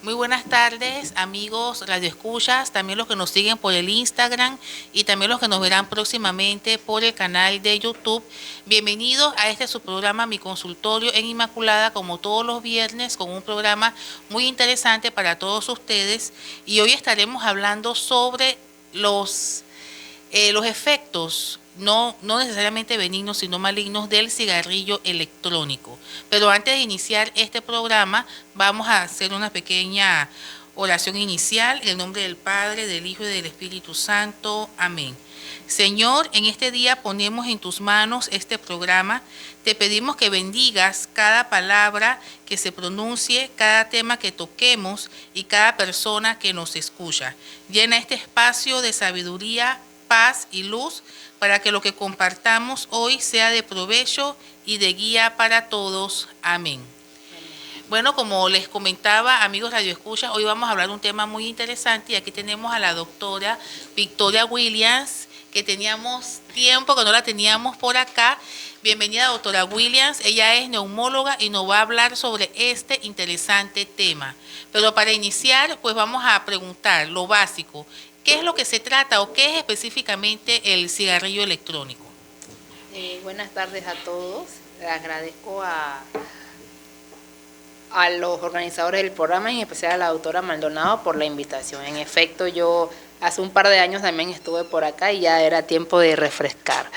Muy buenas tardes, amigos radioescuchas, también los que nos siguen por el Instagram y también los que nos verán próximamente por el canal de YouTube. Bienvenidos a este su programa, Mi Consultorio en Inmaculada, como todos los viernes, con un programa muy interesante para todos ustedes. Y hoy estaremos hablando sobre los efectos no necesariamente benignos, sino malignos del cigarrillo electrónico. Pero antes de iniciar este programa, vamos a hacer una pequeña oración inicial en el nombre del Padre, del Hijo y del Espíritu Santo. Amén. Señor, en este día ponemos en tus manos este programa. Te pedimos que bendigas cada palabra que se pronuncie, cada tema que toquemos y cada persona que nos escucha. Llena este espacio de sabiduría, paz y luz para que lo que compartamos hoy sea de provecho y de guía para todos. Amén. Bueno, como les comentaba, amigos radioescuchas, hoy vamos a hablar de un tema muy interesante y aquí tenemos a la doctora Victoria Williams, que teníamos tiempo que no la teníamos por acá. Bienvenida, doctora Williams. Ella es neumóloga y nos va a hablar sobre este interesante tema. Pero para iniciar, pues vamos a preguntar lo básico. ¿Qué es lo que se trata o qué es específicamente el cigarrillo electrónico? Buenas tardes a todos. Les agradezco a los organizadores del programa, en especial a la doctora Maldonado, por la invitación. En efecto, yo hace un par de años también estuve por acá y ya era tiempo de refrescar.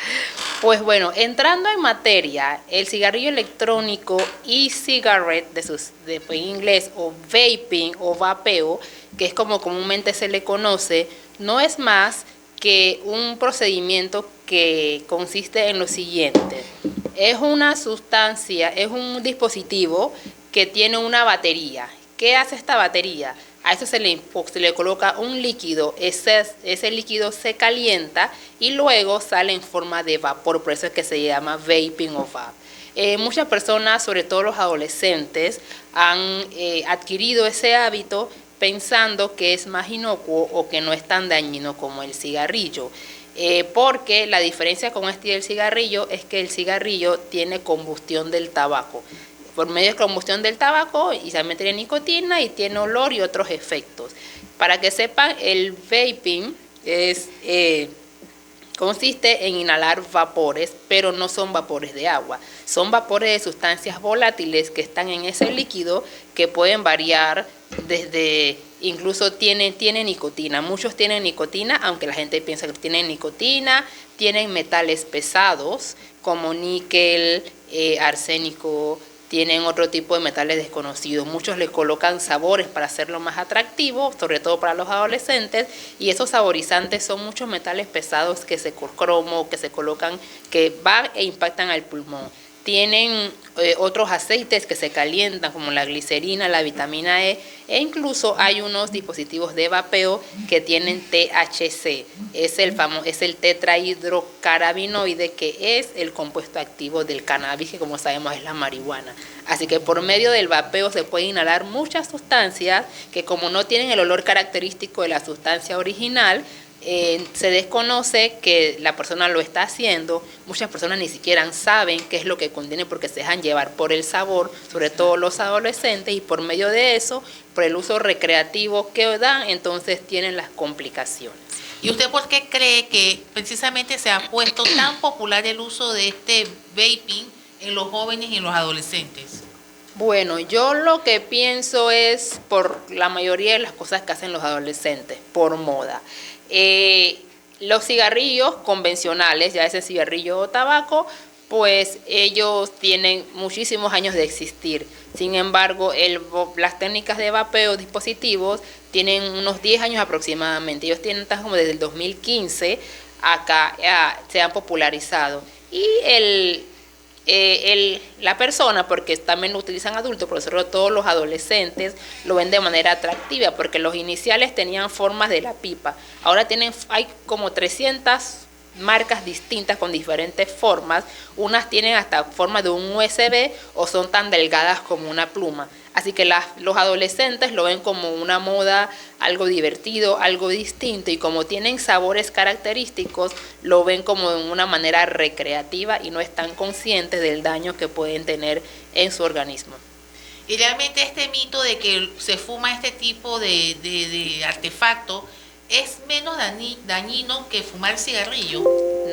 Pues bueno, entrando en materia, el cigarrillo electrónico e-cigarette, en inglés, o vaping o vapeo, que es como comúnmente se le conoce, no es más que un procedimiento que consiste en lo siguiente. Es una sustancia, es un dispositivo que tiene una batería. ¿Qué hace esta batería? A eso se le coloca un líquido, ese líquido se calienta y luego sale en forma de vapor, por eso es que se llama vaping o vape. Muchas personas, sobre todo los adolescentes, han adquirido ese hábito pensando que es más inocuo o que no es tan dañino como el cigarrillo. Porque la diferencia con este y el cigarrillo es que el cigarrillo tiene combustión del tabaco. Por medio de combustión del tabaco y también tiene nicotina y tiene olor y otros efectos. Para que sepan, el vaping consiste en inhalar vapores, pero no son vapores de agua. Son vapores de sustancias volátiles que están en ese líquido que pueden variar desde, incluso tienen nicotina. Muchos tienen nicotina, aunque la gente piensa que tienen nicotina. Tienen metales pesados como níquel, arsénico. Tienen otro tipo de metales desconocidos. Muchos le colocan sabores para hacerlo más atractivo, sobre todo para los adolescentes, y esos saborizantes son muchos metales pesados que cromo, que se colocan, que van e impactan al pulmón. Tienen otros aceites que se calientan, como la glicerina, la vitamina E, e incluso hay unos dispositivos de vapeo que tienen THC, es el tetrahidrocannabinoide, que es el compuesto activo del cannabis, que como sabemos es la marihuana. Así que por medio del vapeo se puede inhalar muchas sustancias que, como no tienen el olor característico de la sustancia original, se desconoce que la persona lo está haciendo. Muchas personas ni siquiera saben qué es lo que contiene porque se dejan llevar por el sabor, sobre todo los adolescentes, y por medio de eso, por el uso recreativo que dan, entonces tienen las complicaciones. ¿Y usted por qué cree que precisamente se ha puesto tan popular el uso de este vaping en los jóvenes y en los adolescentes? Bueno, yo lo que pienso es por la mayoría de las cosas que hacen los adolescentes, por moda. Los cigarrillos convencionales, ya ese cigarrillo o tabaco, pues ellos tienen muchísimos años de existir. Sin embargo, las técnicas de vapeo dispositivos tienen unos 10 años aproximadamente. Ellos tienen tan como desde el 2015 acá se han popularizado. Y la persona, porque también lo utilizan adultos, pero sobre todo los adolescentes, lo ven de manera atractiva, porque los iniciales tenían formas de la pipa. Ahora hay como 300 marcas distintas con diferentes formas. Unas tienen hasta forma de un USB o son tan delgadas como una pluma. Así que los adolescentes lo ven como una moda, algo divertido, algo distinto, y como tienen sabores característicos, lo ven como de una manera recreativa y no están conscientes del daño que pueden tener en su organismo. Y realmente este mito de que se fuma este tipo de artefacto es menos dañino que fumar cigarrillo.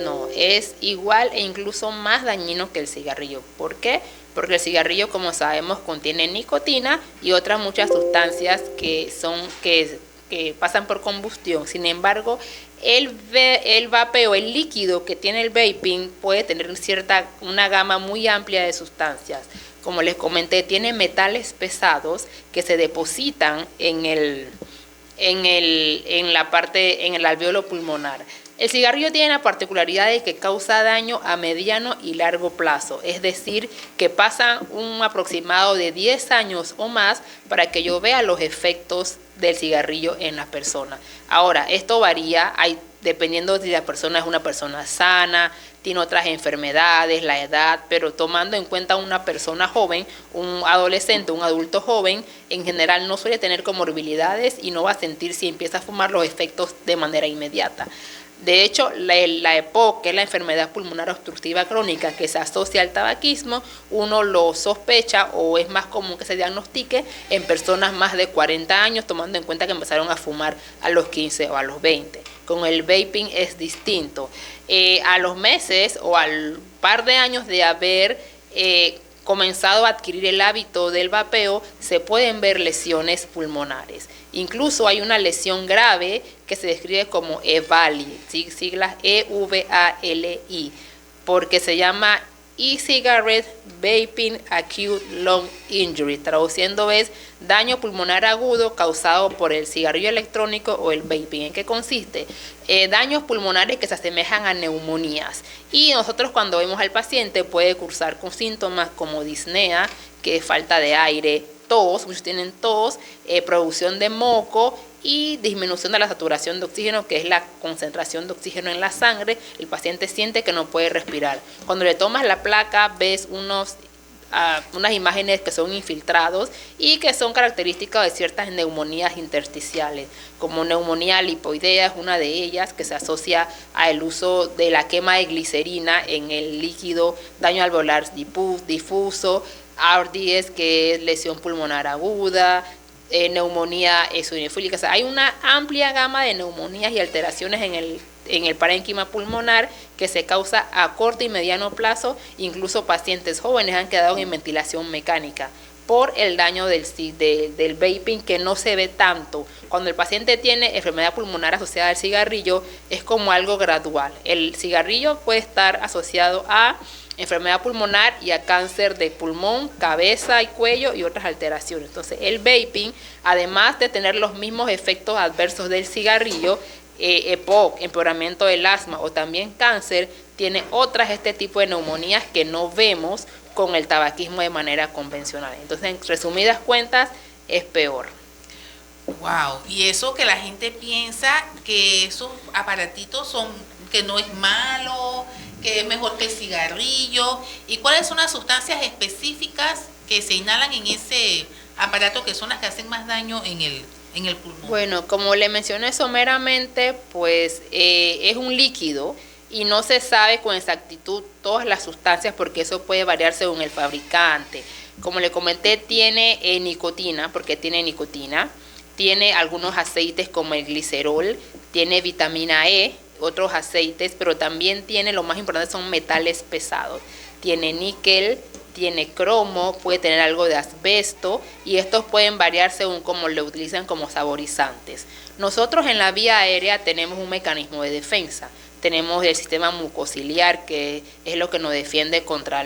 No, es igual e incluso más dañino que el cigarrillo. ¿Por qué? Porque el cigarrillo, como sabemos, contiene nicotina y otras muchas sustancias que pasan por combustión. Sin embargo, el vapeo, el líquido que tiene el vaping puede tener una gama muy amplia de sustancias. Como les comenté, tiene metales pesados que se depositan en el alveolo pulmonar. El cigarrillo tiene la particularidad de que causa daño a mediano y largo plazo, es decir, que pasan un aproximado de 10 años o más para que yo vea los efectos del cigarrillo en las personas. Ahora, esto varía, dependiendo si la persona es una persona sana, tiene otras enfermedades, la edad, pero tomando en cuenta una persona joven, un adolescente, un adulto joven, en general no suele tener comorbilidades y no va a sentir si empieza a fumar los efectos de manera inmediata. De hecho, la EPOC, que es la enfermedad pulmonar obstructiva crónica que se asocia al tabaquismo, uno lo sospecha o es más común que se diagnostique en personas más de 40 años, tomando en cuenta que empezaron a fumar a los 15 o a los 20. Con el vaping es distinto. A los meses o al par de años de haber comenzado a adquirir el hábito del vapeo, se pueden ver lesiones pulmonares. Incluso hay una lesión grave que se describe como EVALI, siglas EVALI, porque se llama E-Cigarette Vaping Acute Lung Injury, traduciendo es daño pulmonar agudo causado por el cigarrillo electrónico o el vaping. ¿En qué consiste? Daños pulmonares que se asemejan a neumonías. Y nosotros cuando vemos al paciente puede cursar con síntomas como disnea, que es falta de aire, tos, muchos tienen tos, producción de moco y disminución de la saturación de oxígeno, que es la concentración de oxígeno en la sangre. El paciente siente que no puede respirar. Cuando le tomas la placa ves unas imágenes que son infiltrados y que son características de ciertas neumonías intersticiales, como neumonía lipoidea es una de ellas, que se asocia al uso de la quema de glicerina en el líquido, daño alveolar difuso, ARDS, que es lesión pulmonar aguda, neumonía eosinofílica. O sea, hay una amplia gama de neumonías y alteraciones en el parénquima pulmonar que se causa a corto y mediano plazo. Incluso pacientes jóvenes han quedado en ventilación mecánica por el daño del vaping, que no se ve tanto. Cuando el paciente tiene enfermedad pulmonar asociada al cigarrillo, es como algo gradual. El cigarrillo puede estar asociado a enfermedad pulmonar y a cáncer de pulmón, cabeza y cuello y otras alteraciones. Entonces, el vaping, además de tener los mismos efectos adversos del cigarrillo, EPOC, empeoramiento del asma o también cáncer, tiene este tipo de neumonías que no vemos con el tabaquismo de manera convencional. Entonces, en resumidas cuentas, es peor. Wow, y eso que la gente piensa que esos aparatitos que no es malo, que es mejor que el cigarrillo. ¿Y cuáles son las sustancias específicas que se inhalan en ese aparato que son las que hacen más daño en el pulmón? Bueno, como le mencioné someramente, pues es un líquido y no se sabe con exactitud todas las sustancias porque eso puede variar según el fabricante. Como le comenté, tiene nicotina, porque tiene nicotina, tiene algunos aceites como el glicerol, tiene vitamina E, otros aceites, pero también tiene, lo más importante son metales pesados. Tiene níquel, tiene cromo, puede tener algo de asbesto y estos pueden variar según cómo lo utilizan como saborizantes. Nosotros en la vía aérea tenemos un mecanismo de defensa. Tenemos el sistema mucociliar, que es lo que nos defiende contra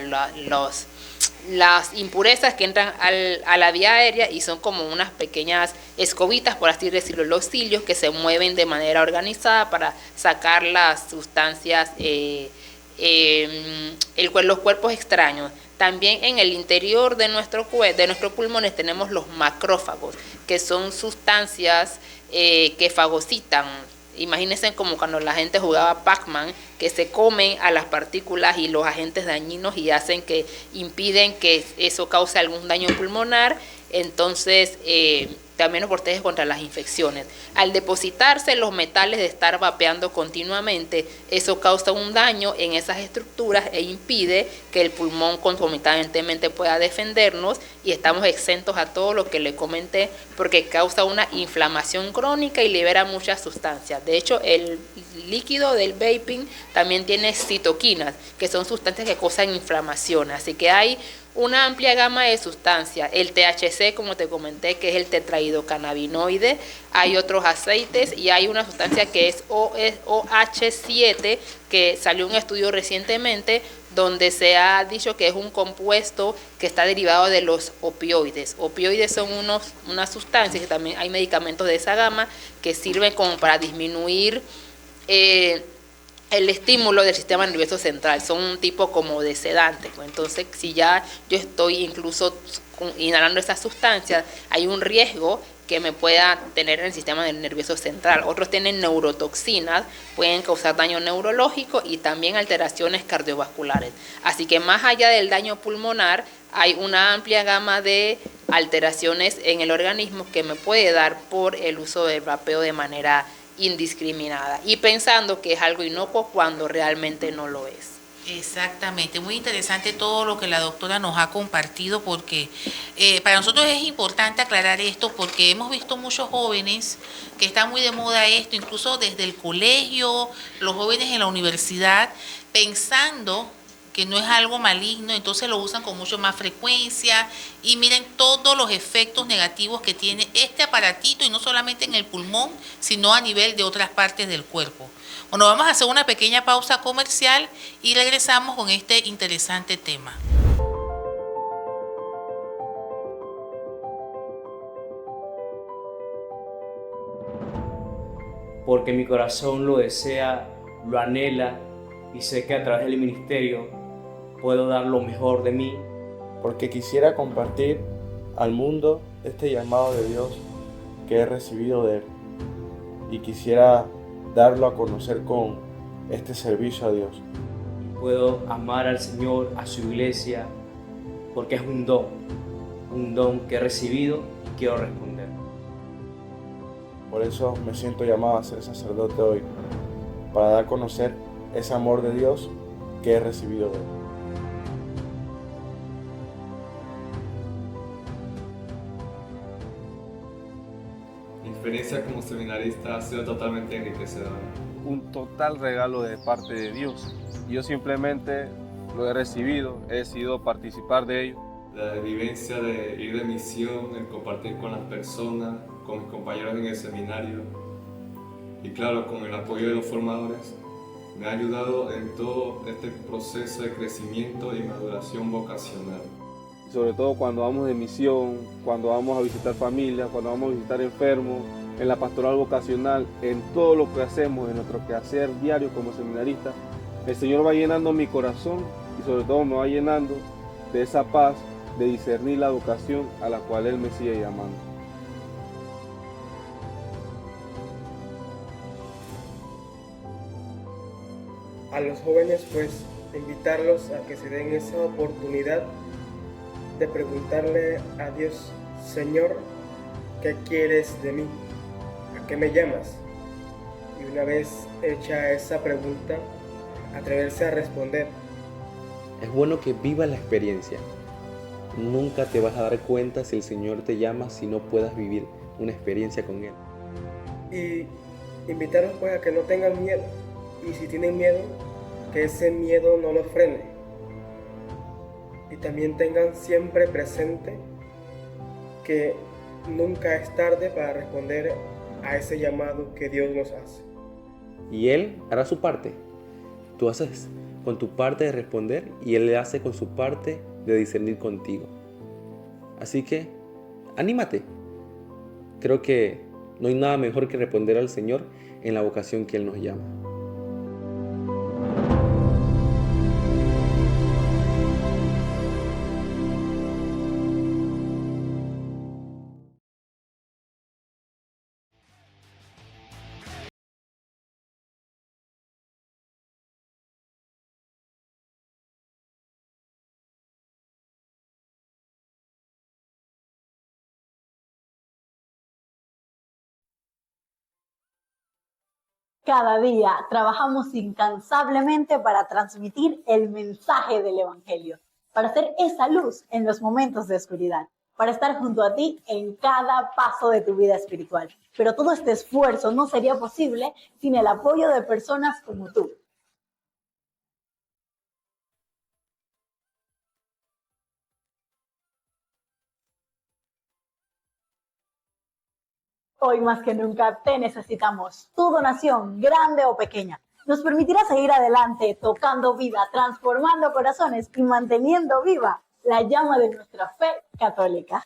las impurezas que entran a la vía aérea y son como unas pequeñas escobitas, por así decirlo, los cilios que se mueven de manera organizada para sacar las sustancias, los cuerpos extraños. También en el interior de nuestros pulmones tenemos los macrófagos, que son sustancias que fagocitan. Imagínense como cuando la gente jugaba Pac-Man, que se comen a las partículas y los agentes dañinos y impiden que eso cause algún daño pulmonar. Entonces también nos protege contra las infecciones. Al depositarse los metales de estar vapeando continuamente, eso causa un daño en esas estructuras e impide que el pulmón concomitantemente pueda defendernos, y estamos exentos a todo lo que le comenté, porque causa una inflamación crónica y libera muchas sustancias. De hecho, el líquido del vaping también tiene citoquinas, que son sustancias que causan inflamación, así que hay una amplia gama de sustancias. El THC, como te comenté, que es el tetrahidrocannabinoide, hay otros aceites y hay una sustancia que es OH7, que salió un estudio recientemente donde se ha dicho que es un compuesto que está derivado de los opioides. Opioides son unas sustancias, que también hay medicamentos de esa gama que sirven como para disminuir el estímulo del sistema nervioso central, son un tipo como de sedante. Entonces, si ya yo estoy incluso inhalando esas sustancias, hay un riesgo que me pueda tener en el sistema nervioso central. Otros tienen neurotoxinas, pueden causar daño neurológico y también alteraciones cardiovasculares. Así que más allá del daño pulmonar, hay una amplia gama de alteraciones en el organismo que me puede dar por el uso del vapeo de manera indiscriminada y pensando que es algo inocuo cuando realmente no lo es. Exactamente, muy interesante todo lo que la doctora nos ha compartido, porque para nosotros es importante aclarar esto, porque hemos visto muchos jóvenes que está muy de moda esto, incluso desde el colegio, los jóvenes en la universidad, pensando que no es algo maligno, entonces lo usan con mucho más frecuencia, y miren todos los efectos negativos que tiene este aparatito, y no solamente en el pulmón, sino a nivel de otras partes del cuerpo. Bueno, vamos a hacer una pequeña pausa comercial y regresamos con este interesante tema. Porque mi corazón lo desea, lo anhela, y sé que a través del ministerio puedo dar lo mejor de mí. Porque quisiera compartir al mundo este llamado de Dios que he recibido de Él, y quisiera darlo a conocer con este servicio a Dios. Puedo amar al Señor, a su iglesia, porque es un don que he recibido y quiero responder. Por eso me siento llamado a ser sacerdote hoy, para dar a conocer ese amor de Dios que he recibido de Él. Mi experiencia como seminarista ha sido totalmente enriquecedora. Un total regalo de parte de Dios. Yo simplemente lo he recibido, he decidido participar de ello. La vivencia de ir de misión, el compartir con las personas, con mis compañeros en el seminario y claro, con el apoyo de los formadores, me ha ayudado en todo este proceso de crecimiento y maduración vocacional. Sobre todo cuando vamos de misión, cuando vamos a visitar familias, cuando vamos a visitar enfermos, en la pastoral vocacional, en todo lo que hacemos, en nuestro quehacer diario como seminaristas, el Señor va llenando mi corazón y sobre todo me va llenando de esa paz de discernir la vocación a la cual Él me sigue llamando. A los jóvenes, pues, invitarlos a que se den esa oportunidad de preguntarle a Dios: Señor, ¿qué quieres de mí? ¿A qué me llamas? Y una vez hecha esa pregunta, atreverse a responder. Es bueno que vivas la experiencia. Nunca te vas a dar cuenta si el Señor te llama si no puedas vivir una experiencia con Él. Y invitarlos, pues, a que no tengan miedo. Y si tienen miedo, que ese miedo no los frene. Y también tengan siempre presente que nunca es tarde para responder a ese llamado que Dios nos hace. Y Él hará su parte. Tú haces con tu parte de responder y Él le hace con su parte de discernir contigo. Así que, anímate. Creo que no hay nada mejor que responder al Señor en la vocación que Él nos llama. Cada día trabajamos incansablemente para transmitir el mensaje del Evangelio, para ser esa luz en los momentos de oscuridad, para estar junto a ti en cada paso de tu vida espiritual. Pero todo este esfuerzo no sería posible sin el apoyo de personas como tú. Hoy más que nunca te necesitamos. Tu donación, grande o pequeña, nos permitirá seguir adelante, tocando vida, transformando corazones y manteniendo viva la llama de nuestra fe católica.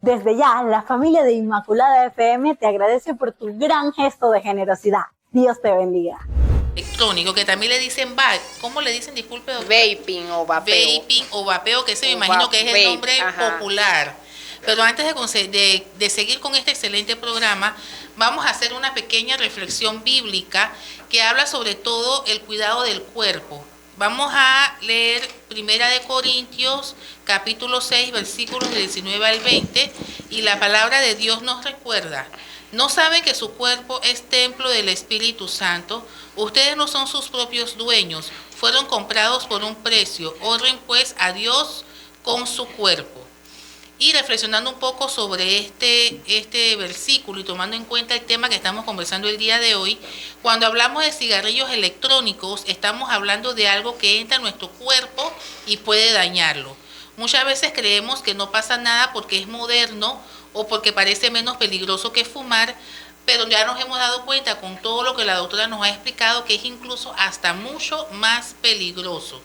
Desde ya, la familia de Inmaculada FM te agradece por tu gran gesto de generosidad. Dios te bendiga. Electrónico, que también le dicen ¿cómo le dicen? Disculpe, doctor. Vaping o vapeo. Vaping o vapeo, que ese me imagino que es el nombre popular. Pero antes de seguir con este excelente programa, vamos a hacer una pequeña reflexión bíblica que habla sobre todo el cuidado del cuerpo. Vamos a leer 1 Corintios, capítulo 6, versículos del 19 al 20, y la palabra de Dios nos recuerda: ¿no saben que su cuerpo es templo del Espíritu Santo? Ustedes no son sus propios dueños, fueron comprados por un precio. Honren pues a Dios con su cuerpo. Y reflexionando un poco sobre este versículo y tomando en cuenta el tema que estamos conversando el día de hoy, cuando hablamos de cigarrillos electrónicos, estamos hablando de algo que entra en nuestro cuerpo y puede dañarlo. Muchas veces creemos que no pasa nada porque es moderno o porque parece menos peligroso que fumar, pero ya nos hemos dado cuenta con todo lo que la doctora nos ha explicado que es incluso hasta mucho más peligroso.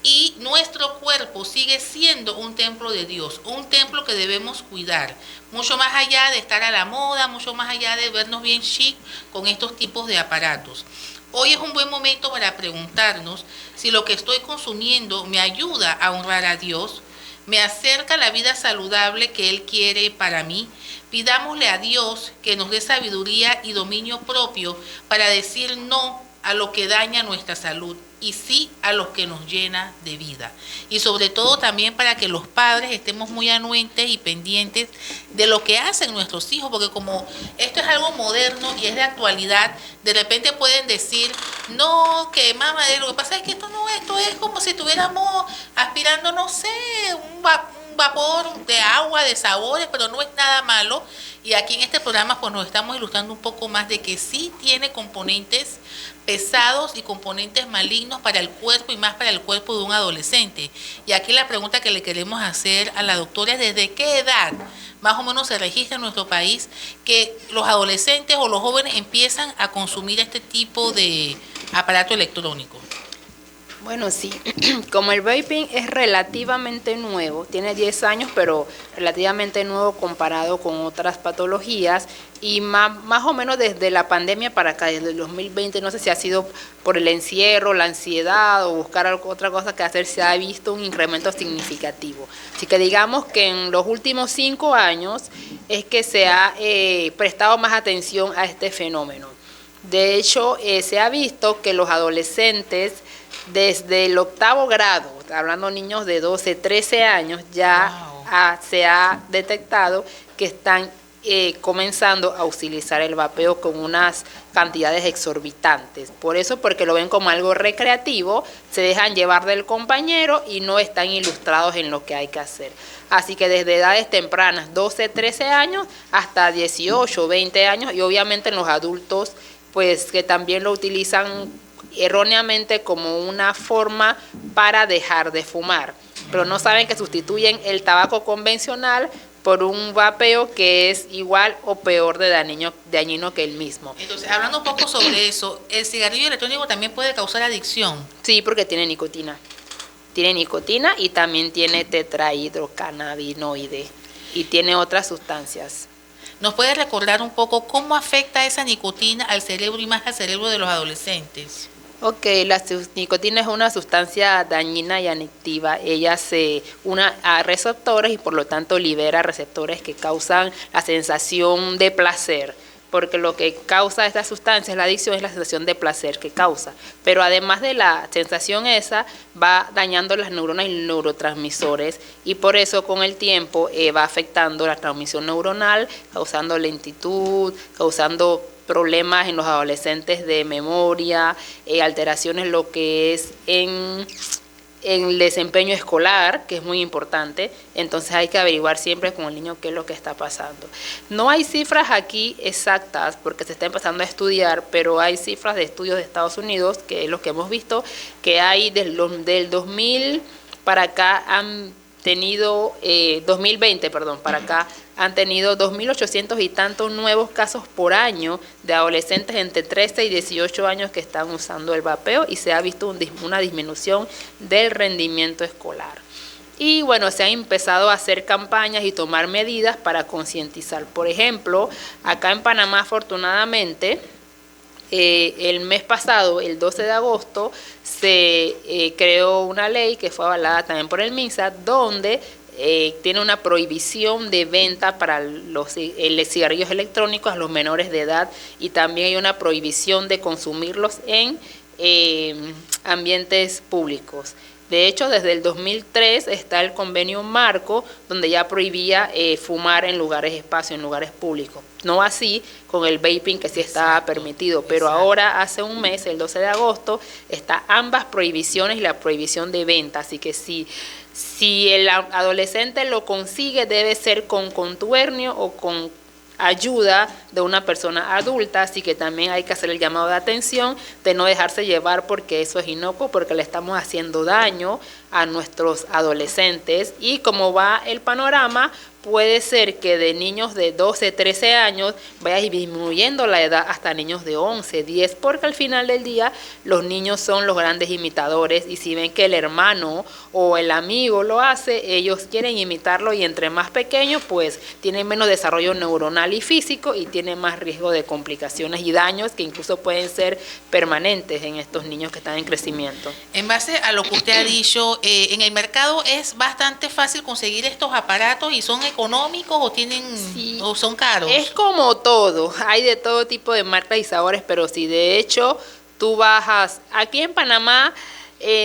Y nuestro cuerpo sigue siendo un templo de Dios, un templo que debemos cuidar, mucho más allá de estar a la moda, mucho más allá de vernos bien chic con estos tipos de aparatos. Hoy es un buen momento para preguntarnos si lo que estoy consumiendo me ayuda a honrar a Dios, me acerca a la vida saludable que Él quiere para mí. Pidámosle a Dios que nos dé sabiduría y dominio propio para decir no a lo que daña nuestra salud y sí a lo que nos llena de vida. Y sobre todo también para que los padres estemos muy anuentes y pendientes de lo que hacen nuestros hijos, porque como esto es algo moderno y es de actualidad, de repente pueden decir, no, que mamá, lo que pasa es que esto es como si estuviéramos aspirando, no sé, un vapor de agua, de sabores, pero no es nada malo. Y aquí en este programa pues nos estamos ilustrando un poco más de que sí tiene componentes pesados y componentes malignos para el cuerpo y más para el cuerpo de un adolescente. Y aquí la pregunta que le queremos hacer a la doctora es: ¿desde qué edad más o menos se registra en nuestro país que los adolescentes o los jóvenes empiezan a consumir este tipo de aparato electrónico? Bueno, sí, como el vaping es relativamente nuevo, tiene 10 años, pero relativamente nuevo comparado con otras patologías, y más o menos desde la pandemia para acá, desde el 2020, no sé si ha sido por el encierro, la ansiedad o buscar otra cosa que hacer, se ha visto un incremento significativo. Así que digamos que en los últimos 5 años es que se ha prestado más atención a este fenómeno. De hecho, se ha visto que los adolescentes desde el 8º grado, hablando niños de 12, 13 años, ya se ha detectado que están comenzando a utilizar el vapeo con unas cantidades exorbitantes. Por eso, porque lo ven como algo recreativo, se dejan llevar del compañero y no están ilustrados en lo que hay que hacer. Así que desde edades tempranas, 12, 13 años, hasta 18, 20 años, y obviamente en los adultos, pues que también lo utilizan erróneamente como una forma para dejar de fumar, pero no saben que sustituyen el tabaco convencional por un vapeo que es igual o peor de dañino que el mismo. Entonces, hablando un poco sobre eso, ¿el cigarrillo electrónico también puede causar adicción? Sí, porque tiene nicotina. Tiene nicotina y también tiene tetrahidrocannabinoide y tiene otras sustancias. ¿Nos puede recordar un poco cómo afecta esa nicotina al cerebro y más al cerebro de los adolescentes? Ok, la nicotina es una sustancia dañina y adictiva. Ella se une a receptores y por lo tanto libera receptores que causan la sensación de placer. porque lo que causa esta sustancia, la adicción, es la sensación de placer que causa. Pero además de la sensación esa, va dañando las neuronas y neurotransmisores, y por eso con el tiempo va afectando la transmisión neuronal, causando lentitud, causando problemas en los adolescentes de memoria, alteraciones lo que es en el desempeño escolar, que es muy importante. Entonces hay que averiguar siempre con el niño qué es lo que está pasando. No hay cifras aquí exactas porque se está empezando a estudiar, pero hay cifras de estudios de Estados Unidos, que es lo que hemos visto, que hay del 2000 para acá han tenido, 2020, perdón, para acá han tenido 2.800 y tantos nuevos casos por año de adolescentes entre 13 y 18 años que están usando el vapeo, y se ha visto una disminución del rendimiento escolar. Y bueno, se han empezado a hacer campañas y tomar medidas para concientizar. Por ejemplo, acá en Panamá, afortunadamente, el mes pasado, el 12 de agosto, se creó una ley que fue avalada también por el MINSA, donde tiene una prohibición de venta para los cigarrillos electrónicos a los menores de edad, y también hay una prohibición de consumirlos en ambientes públicos. De hecho, desde el 2003 está el convenio marco donde ya prohibía fumar en espacios, en lugares públicos. No así con el vaping, que sí estaba permitido, pero ahora hace un mes, el 12 de agosto, está ambas prohibiciones y la prohibición de venta. Así que si el adolescente lo consigue, debe ser con contubernio o con ayuda de una persona adulta, así que también hay que hacer el llamado de atención de no dejarse llevar porque eso es inocuo, porque le estamos haciendo daño a nuestros adolescentes. Y como va el panorama, puede ser que de niños de 12, 13 años vaya disminuyendo la edad hasta niños de 11, 10, porque al final del día los niños son los grandes imitadores, y si ven que el hermano o el amigo lo hace, ellos quieren imitarlo, y entre más pequeños pues tienen menos desarrollo neuronal y físico y tienen más riesgo de complicaciones y daños que incluso pueden ser permanentes en estos niños que están en crecimiento. En base a lo que usted ha dicho, en el mercado es bastante fácil conseguir estos aparatos, y son económicos o son caros. Es como todo, hay de todo tipo de marcas y sabores, pero si de hecho tú bajas, aquí en Panamá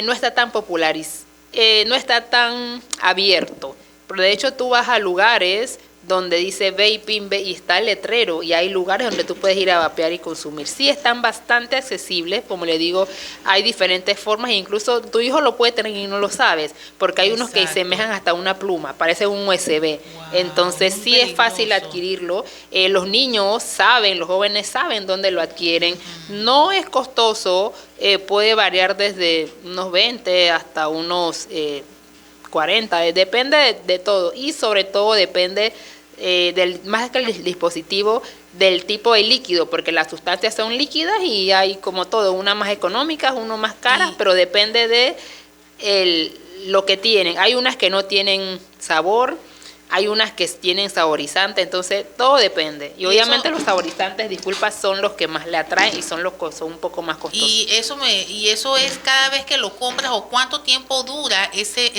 no está tan no está tan abierto, pero de hecho tú vas a lugares donde dice vaping y está el letrero, y hay lugares donde tú puedes ir a vapear y consumir. Sí, están bastante accesibles, como le digo, hay diferentes formas, e incluso tu hijo lo puede tener y no lo sabes, porque hay unos que semejan hasta una pluma, parece un USB. Wow, entonces sí es fácil adquirirlo. Los niños saben, los jóvenes saben dónde lo adquieren. No es costoso, puede variar desde unos 20 hasta unos 40, depende de todo, y sobre todo depende más que el dispositivo, del tipo de líquido, porque las sustancias son líquidas y hay como todo, una más económicas, uno más caras, pero depende de lo que tienen. Hay unas que no tienen sabor, hay unas que tienen saborizante, entonces todo depende. Y obviamente los saborizantes, disculpa, son los que más le atraen y son los que son un poco más costosos. Y eso es cada vez que lo compras, o cuánto tiempo dura ese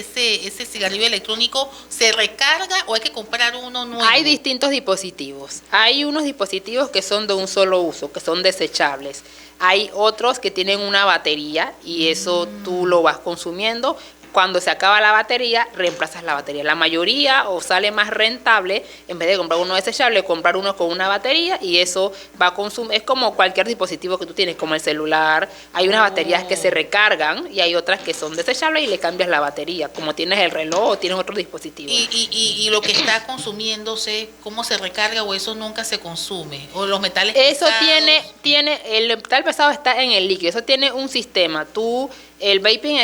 cigarrillo electrónico, ¿se recarga o hay que comprar uno nuevo? Hay distintos dispositivos. Hay unos dispositivos que son de un solo uso, que son desechables. Hay otros que tienen una batería y eso tú lo vas consumiendo. Cuando se acaba la batería, reemplazas la batería. La mayoría, o sale más rentable, en vez de comprar uno desechable, comprar uno con una batería, y eso va a consumir. Es como cualquier dispositivo que tú tienes, como el celular. Hay unas baterías que se recargan y hay otras que son desechables y le cambias la batería, como tienes el reloj o tienes otro dispositivo. Y lo que está consumiéndose, ¿cómo se recarga, o eso nunca se consume? ¿O los metales pesados? Eso tiene, el metal pesado está en el líquido, eso tiene un sistema. El vaping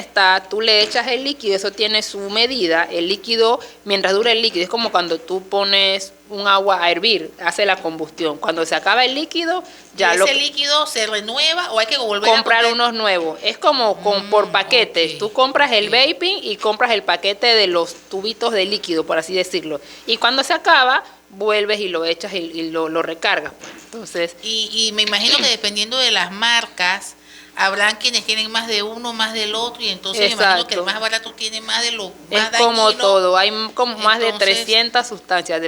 tú le echas el líquido, eso tiene su medida. El líquido, mientras dura el líquido, es como cuando tú pones un agua a hervir, hace la combustión. Cuando se acaba el líquido, ya ¿ese líquido se renueva o hay que volver a comprar unos nuevos? Es como por paquetes. Okay. Tú compras el vaping y compras el paquete de los tubitos de líquido, por así decirlo. Y cuando se acaba, vuelves y lo echas y lo recargas. Entonces, y me imagino que dependiendo de las marcas, habrán quienes tienen más de uno, más del otro, y entonces me imagino que el más barato tiene más de lo más dañino. Es como todo, hay como más de 300 sustancias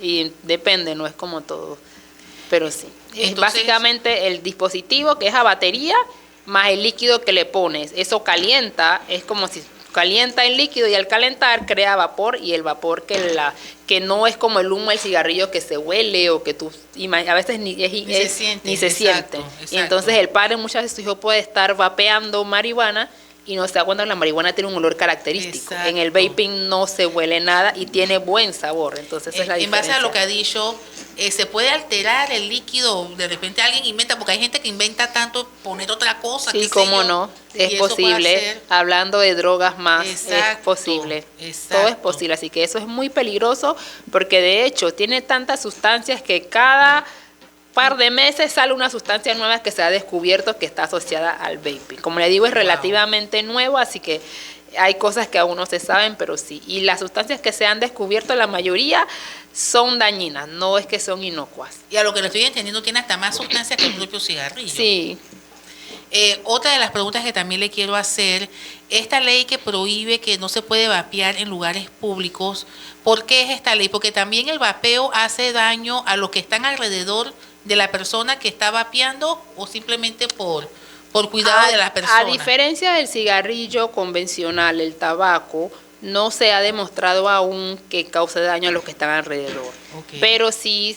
y depende, no es como todo. Pero sí, es Entonces, básicamente el dispositivo que es a batería más el líquido que le pones. Eso calienta, es como si calienta el líquido y al calentar crea vapor, y el vapor que no es como el humo del cigarrillo que se huele o que tú a veces ni se siente. Exacto. Y entonces el padre muchas veces su hijo puede estar vapeando marihuana y no se da cuenta que la marihuana tiene un olor característico. Exacto. En el vaping no se huele nada y tiene buen sabor. Entonces esa es la diferencia. En base a lo que ha dicho, se puede alterar el líquido. De repente alguien inventa, porque hay gente que inventa tanto, poner otra cosa. Sí, cómo no, es posible. Hablando de drogas más, exacto, es posible. Exacto. Todo es posible, así que eso es muy peligroso porque de hecho tiene tantas sustancias que cada par de meses sale una sustancia nueva que se ha descubierto que está asociada al vaping. Como le digo, es relativamente nuevo, así que hay cosas que aún no se saben, pero sí. Y las sustancias que se han descubierto, la mayoría son dañinas, no es que son inocuas. Y a lo que le estoy entendiendo, tiene hasta más sustancias que el propio cigarrillo. Sí. Otra de las preguntas que también le quiero hacer, esta ley que prohíbe que no se puede vapear en lugares públicos, ¿por qué es esta ley? Porque también el vapeo hace daño a los que están alrededor de la persona que está vapeando, o simplemente por cuidado de las personas. A diferencia del cigarrillo convencional, el tabaco no se ha demostrado aún que cause daño a los que están alrededor. Okay. Pero sí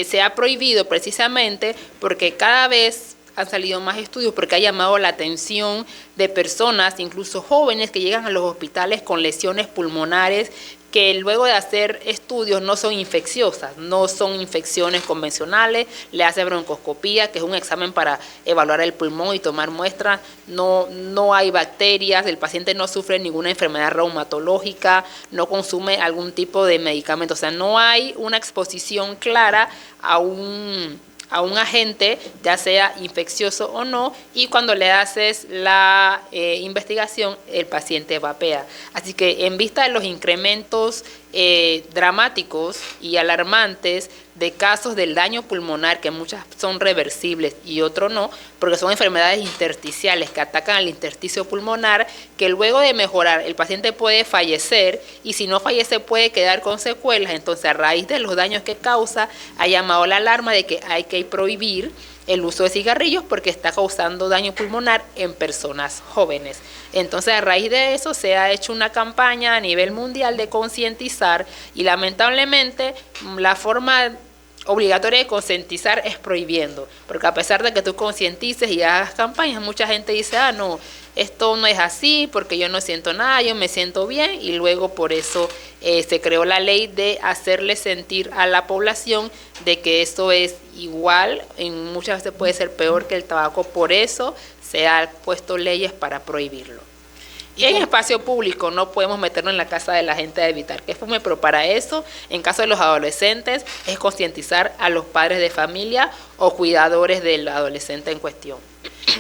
se ha prohibido precisamente porque cada vez han salido más estudios, porque ha llamado la atención de personas, incluso jóvenes, que llegan a los hospitales con lesiones pulmonares que luego de hacer estudios no son infecciosas, no son infecciones convencionales, le hace broncoscopía, que es un examen para evaluar el pulmón y tomar muestras, no hay bacterias, el paciente no sufre ninguna enfermedad reumatológica, no consume algún tipo de medicamento, o sea, no hay una exposición clara a un agente, ya sea infeccioso o no, y cuando le haces la investigación, el paciente vapea. Así que en vista de los incrementos dramáticos y alarmantes de casos del daño pulmonar, que muchas son reversibles y otros no, porque son enfermedades intersticiales que atacan al intersticio pulmonar, que luego de mejorar el paciente puede fallecer, y si no fallece puede quedar con secuelas. Entonces, a raíz de los daños que causa, ha llamado la alarma de que hay que prohibir el uso de cigarrillos porque está causando daño pulmonar en personas jóvenes. Entonces, a raíz de eso se ha hecho una campaña a nivel mundial de concientizar, y lamentablemente la forma obligatoria de concientizar es prohibiendo, porque a pesar de que tú concientices y hagas campañas, mucha gente dice, no, esto no es así, porque yo no siento nada, yo me siento bien, y luego por eso se creó la ley de hacerle sentir a la población de que esto es igual, en muchas veces puede ser peor que el tabaco, por eso se han puesto leyes para prohibirlo. Y en espacio público no podemos meternos en la casa de la gente a evitar que fume, pero para eso, en caso de los adolescentes, es concientizar a los padres de familia o cuidadores del adolescente en cuestión.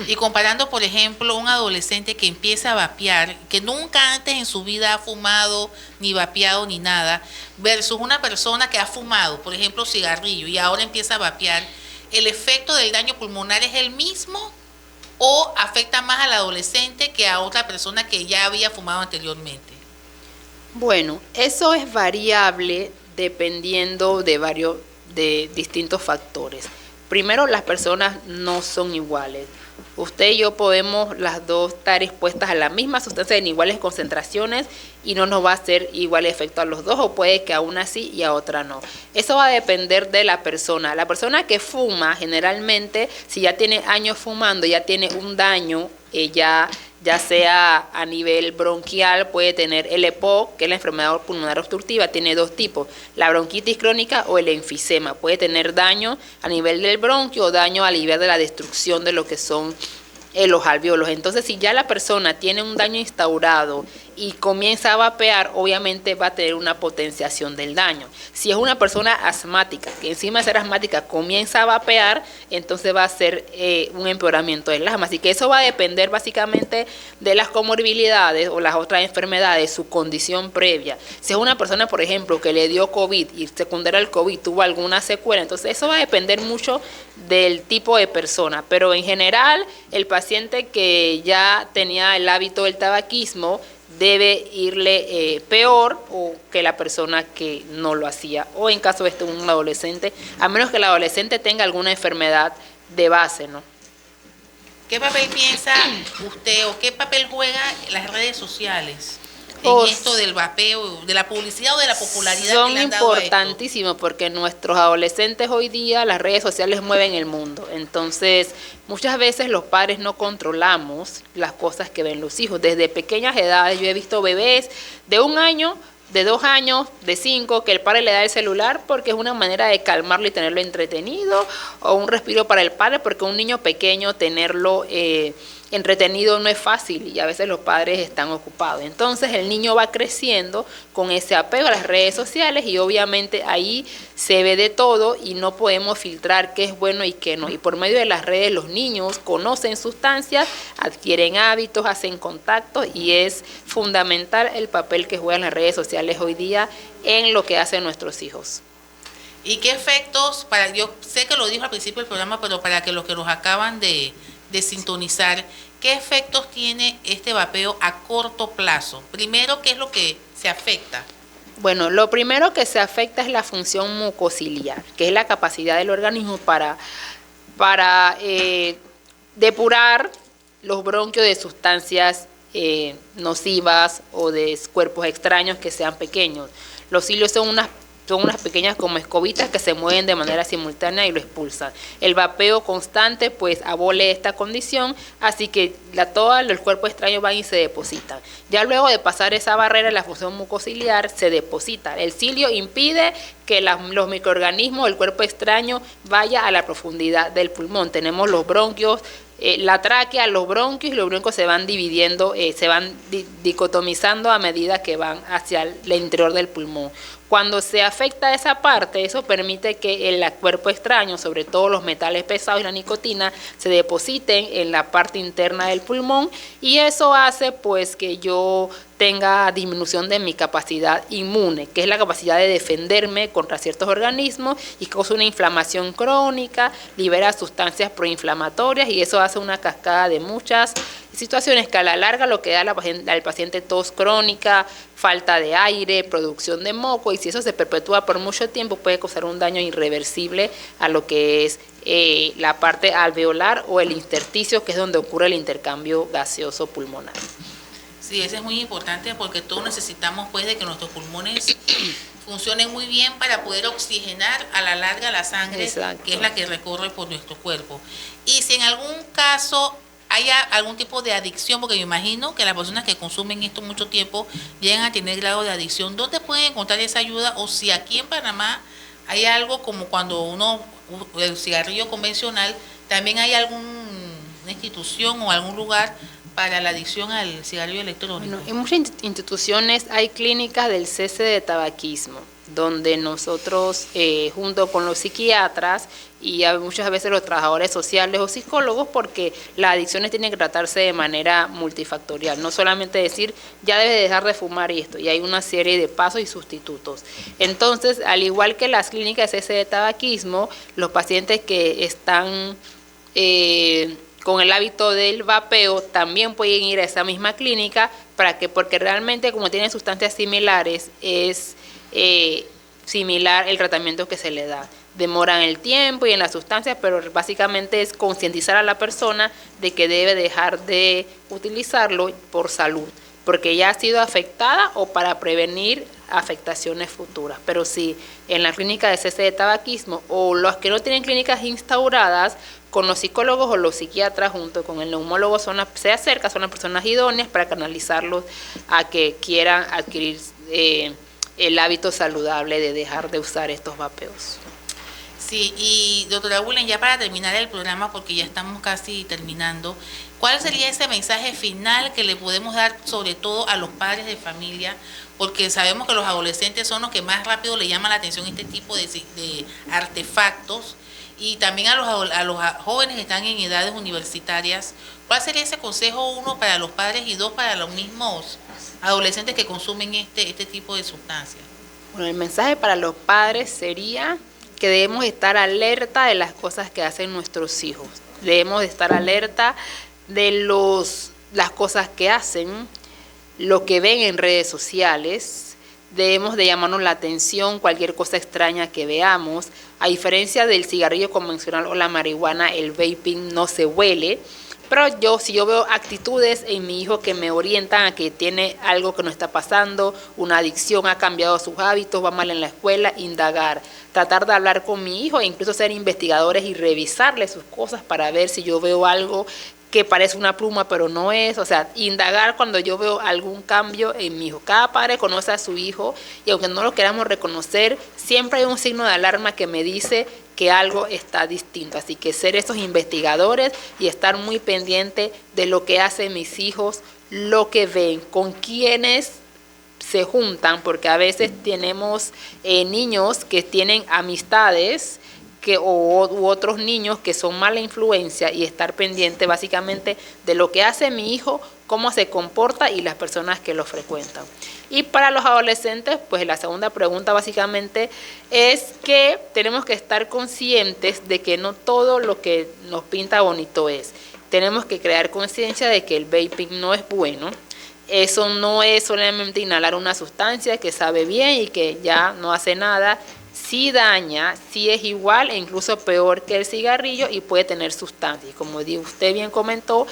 Y comparando, por ejemplo, un adolescente que empieza a vapear, que nunca antes en su vida ha fumado, ni vapeado, ni nada, versus una persona que ha fumado, por ejemplo, cigarrillo, y ahora empieza a vapear, ¿el efecto del daño pulmonar es el mismo o afecta más al adolescente que a otra persona que ya había fumado anteriormente? Bueno, eso es variable dependiendo de distintos factores. Primero, las personas no son iguales. Usted y yo podemos las dos estar expuestas a la misma sustancia en iguales concentraciones y no nos va a hacer igual efecto a los dos, o puede que a una sí y a otra no. Eso va a depender de la persona. La persona que fuma, generalmente, si ya tiene años fumando, ya tiene un daño, ya sea a nivel bronquial, puede tener el EPOC, que es la enfermedad pulmonar obstructiva, tiene dos tipos, la bronquitis crónica o el enfisema. Puede tener daño a nivel del bronquio o daño a nivel de la destrucción de lo que son los alvéolos. Entonces, si ya la persona tiene un daño instaurado y comienza a vapear, obviamente va a tener una potenciación del daño. Si es una persona asmática, que encima de ser asmática comienza a vapear, entonces va a ser un empeoramiento del asma. Así que eso va a depender básicamente de las comorbilidades o las otras enfermedades, su condición previa. Si es una persona, por ejemplo, que le dio COVID y secundaria al COVID tuvo alguna secuela, entonces eso va a depender mucho del tipo de persona. Pero en general, el paciente que ya tenía el hábito del tabaquismo debe irle peor o que la persona que no lo hacía, o en caso de un adolescente, a menos que el adolescente tenga alguna enfermedad de base, ¿no? ¿Qué papel piensa usted o qué papel juega las redes sociales en esto del vapeo, de la publicidad o de la popularidad son que le han dado a esto? importantísimos porque nuestros adolescentes hoy día, las redes sociales mueven el mundo. Entonces, muchas veces los padres no controlamos las cosas que ven los hijos. Desde pequeñas edades, yo he visto bebés de 1 año, de 2 años, de 5, que el padre le da el celular porque es una manera de calmarlo y tenerlo entretenido, o un respiro para el padre, porque un niño pequeño tenerlo entretenido no es fácil y a veces los padres están ocupados. Entonces el niño va creciendo con ese apego a las redes sociales y obviamente ahí se ve de todo y no podemos filtrar qué es bueno y qué no. Y por medio de las redes los niños conocen sustancias, adquieren hábitos, hacen contactos y es fundamental el papel que juegan las redes sociales hoy día en lo que hacen nuestros hijos. ¿Y qué efectos, yo sé que lo dijo al principio del programa, pero para que los que nos acaban de sintonizar, qué efectos tiene este vapeo a corto plazo? Primero, ¿qué es lo que se afecta? Bueno, lo primero que se afecta es la función mucociliar, que es la capacidad del organismo para depurar los bronquios de sustancias nocivas o de cuerpos extraños que sean pequeños. Los cilios son unas pequeñas como escobitas que se mueven de manera simultánea y lo expulsan. El vapeo constante pues abole esta condición, así que todos los cuerpos extraños van y se depositan. Ya luego de pasar esa barrera, la función mucociliar se deposita. El cilio impide que los microorganismos del cuerpo extraño vaya a la profundidad del pulmón. Tenemos los bronquios, la tráquea, los bronquios, y los bronquios se van dividiendo, se van dicotomizando a medida que van hacia el interior del pulmón. Cuando se afecta esa parte, eso permite que el cuerpo extraño, sobre todo los metales pesados y la nicotina, se depositen en la parte interna del pulmón y eso hace pues que yo tenga disminución de mi capacidad inmune, que es la capacidad de defenderme contra ciertos organismos y causa una inflamación crónica, libera sustancias proinflamatorias y eso hace una cascada de muchas situaciones que a la larga lo que da al paciente tos crónica, falta de aire, producción de moco, y si eso se perpetúa por mucho tiempo puede causar un daño irreversible a lo que es la parte alveolar o el intersticio, que es donde ocurre el intercambio gaseoso pulmonar. Sí, eso es muy importante porque todos necesitamos pues de que nuestros pulmones funcionen muy bien para poder oxigenar a la larga la sangre. Exacto. Que es la que recorre por nuestro cuerpo. Y si en algún caso haya algún tipo de adicción, porque me imagino que las personas que consumen esto mucho tiempo llegan a tener grado de adicción, ¿dónde pueden encontrar esa ayuda? O si aquí en Panamá hay algo como cuando el cigarrillo convencional, también hay alguna institución o algún lugar para la adicción al cigarrillo electrónico. Bueno, en muchas instituciones hay clínicas del cese de tabaquismo, donde nosotros, junto con los psiquiatras y muchas veces los trabajadores sociales o psicólogos, porque las adicciones tienen que tratarse de manera multifactorial, no solamente decir, ya debes dejar de fumar esto, y hay una serie de pasos y sustitutos. Entonces, al igual que las clínicas de cese de tabaquismo, los pacientes que están con el hábito del vapeo también pueden ir a esa misma clínica porque realmente como tienen sustancias similares es similar el tratamiento que se le da. Demoran el tiempo y en las sustancias, pero básicamente es concientizar a la persona de que debe dejar de utilizarlo por salud, porque ya ha sido afectada o para prevenir afectaciones futuras. Pero sí, en la clínica de cese de tabaquismo o los que no tienen clínicas instauradas, con los psicólogos o los psiquiatras junto con el neumólogo se acercan, son las personas idóneas para canalizarlos a que quieran adquirir el hábito saludable de dejar de usar estos vapeos. Sí, y doctora Bullen, ya para terminar el programa, porque ya estamos casi terminando, ¿cuál sería ese mensaje final que le podemos dar sobre todo a los padres de familia? Porque sabemos que los adolescentes son los que más rápido le llaman la atención este tipo de artefactos, y también a los jóvenes que están en edades universitarias. ¿Cuál sería ese consejo, 1, para los padres y 2, para los mismos adolescentes que consumen este tipo de sustancias? Bueno, el mensaje para los padres sería que debemos estar alerta de las cosas que hacen nuestros hijos. Debemos estar alerta de las cosas que hacen, lo que ven en redes sociales. Debemos de llamarnos la atención cualquier cosa extraña que veamos. A diferencia del cigarrillo convencional o la marihuana, el vaping no se huele. Pero si yo veo actitudes en mi hijo que me orientan a que tiene algo que no está pasando, una adicción, ha cambiado sus hábitos, va mal en la escuela, indagar, tratar de hablar con mi hijo e incluso ser investigadores y revisarle sus cosas para ver si yo veo algo que parece una pluma pero no es, o sea, indagar cuando yo veo algún cambio en mi hijo. Cada padre conoce a su hijo y aunque no lo queramos reconocer, siempre hay un signo de alarma que me dice que algo está distinto. Así que ser esos investigadores y estar muy pendiente de lo que hacen mis hijos, lo que ven, con quienes se juntan, porque a veces tenemos niños que tienen amistades u otros niños que son mala influencia, y estar pendiente básicamente de lo que hace mi hijo, cómo se comporta y las personas que lo frecuentan. Y para los adolescentes, pues la segunda pregunta básicamente es que tenemos que estar conscientes de que no todo lo que nos pinta bonito es. Tenemos que crear conciencia de que el vaping no es bueno. Eso no es solamente inhalar una sustancia que sabe bien y que ya no hace nada. Sí daña, sí es igual e incluso peor que el cigarrillo y puede tener sustancias. Como usted bien comentó,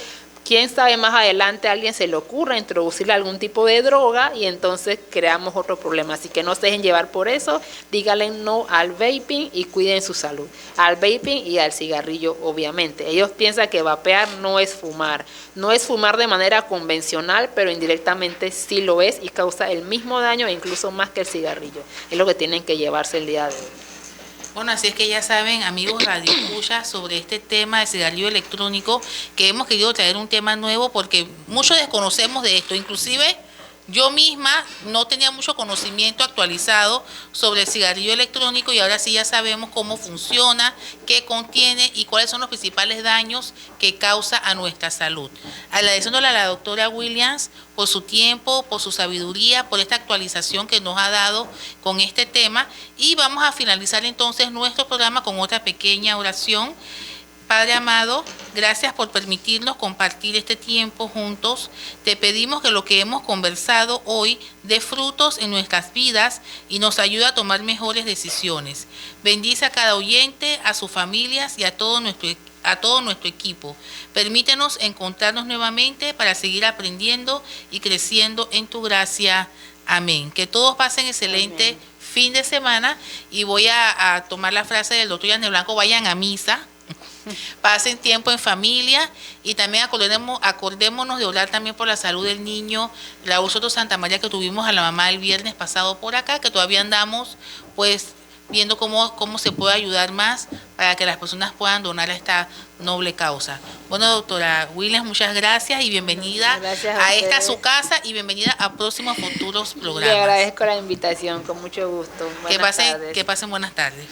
quién sabe, más adelante a alguien se le ocurra introducirle algún tipo de droga y entonces creamos otro problema. Así que no se dejen llevar por eso, díganle no al vaping y cuiden su salud. Al vaping y al cigarrillo, obviamente. Ellos piensan que vapear no es fumar. No es fumar de manera convencional, pero indirectamente sí lo es y causa el mismo daño e incluso más que el cigarrillo. Es lo que tienen que llevarse el día de hoy. Bueno, así es que ya saben, amigos radioescuchas, sobre este tema del cigarrillo electrónico, que hemos querido traer un tema nuevo porque muchos desconocemos de esto. Inclusive yo misma no tenía mucho conocimiento actualizado sobre el cigarrillo electrónico y ahora sí ya sabemos cómo funciona, qué contiene y cuáles son los principales daños que causa a nuestra salud. Agradeciéndole a la doctora Williams por su tiempo, por su sabiduría, por esta actualización que nos ha dado con este tema, y vamos a finalizar entonces nuestro programa con otra pequeña oración. Padre amado, gracias por permitirnos compartir este tiempo juntos. Te pedimos que lo que hemos conversado hoy dé frutos en nuestras vidas y nos ayude a tomar mejores decisiones. Bendice a cada oyente, a sus familias y a todo nuestro equipo. Permítenos encontrarnos nuevamente para seguir aprendiendo y creciendo en tu gracia. Amén. Que todos pasen excelente fin de semana, y voy a tomar la frase del doctor Yandel Blanco: vayan a misa. Pasen tiempo en familia y también acordémonos de orar también por la salud del niño Raúl Soto Santa María, que tuvimos a la mamá el viernes pasado por acá, que todavía andamos pues viendo cómo se puede ayudar más para que las personas puedan donar a esta noble causa. Bueno, doctora Williams, muchas gracias y bienvenida a esta su casa y bienvenida a próximos futuros programas. Le agradezco la invitación, con mucho gusto. Que pasen buenas tardes.